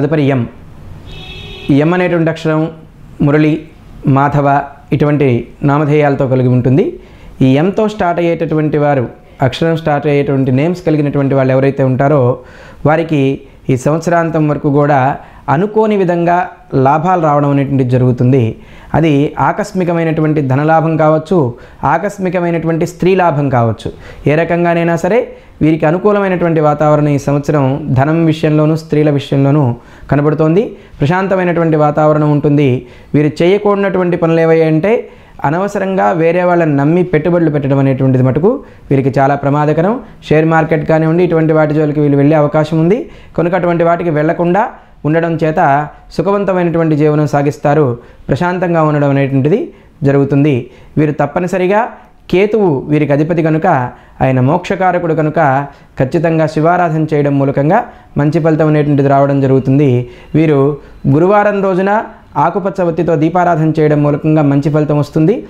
తదుపరి ఎం. ఎం అనేటువంటి అక్షరం మురళి, మాధవ ఇటువంటి నామధేయాలతో కలిగి ఉంటుంది. ఈ ఎంతో స్టార్ట్ అయ్యేటటువంటి వారు, అక్షరం స్టార్ట్ అయ్యేటువంటి నేమ్స్ కలిగినటువంటి వాళ్ళు ఎవరైతే ఉంటారో వారికి ఈ సంవత్సరాంతం వరకు కూడా అనుకోని విధంగా లాభాలు రావడం అనేటువంటిది జరుగుతుంది. అది ఆకస్మికమైనటువంటి ధనలాభం కావచ్చు, ఆకస్మికమైనటువంటి స్త్రీ లాభం కావచ్చు. ఏ రకంగానైనా సరే వీరికి అనుకూలమైనటువంటి వాతావరణం ఈ సంవత్సరం ధనం విషయంలోనూ స్త్రీల విషయంలోనూ కనబడుతోంది. ప్రశాంతమైనటువంటి వాతావరణం ఉంటుంది. వీరు చేయకూడనటువంటి పనులు ఏవయ్యంటే అనవసరంగా వేరే వాళ్ళని నమ్మి పెట్టుబడులు పెట్టడం అనేటువంటిది మటుకు వీరికి చాలా ప్రమాదకరం. షేర్ మార్కెట్ కానివ్వండి, ఇటువంటి వాటి జోలికి వీళ్ళు వెళ్ళే అవకాశం ఉంది. కనుక అటువంటి వాటికి వెళ్లకుండా ఉండడం చేత సుఖవంతమైనటువంటి జీవనం సాగిస్తారు. ప్రశాంతంగా ఉండడం అనేటువంటిది జరుగుతుంది. వీరు తప్పనిసరిగా కేతువు వీరికి అధిపతి కనుక, ఆయన మోక్షకారకుడు కనుక ఖచ్చితంగా శివారాధన చేయడం మూలకంగా మంచి ఫలితం అనేటువంటిది రావడం జరుగుతుంది. వీరు గురువారం రోజున ఆకుపచ్చ ఒత్తితో దీపారాధన చేయడం మూలకంగా మంచి ఫలితం వస్తుంది.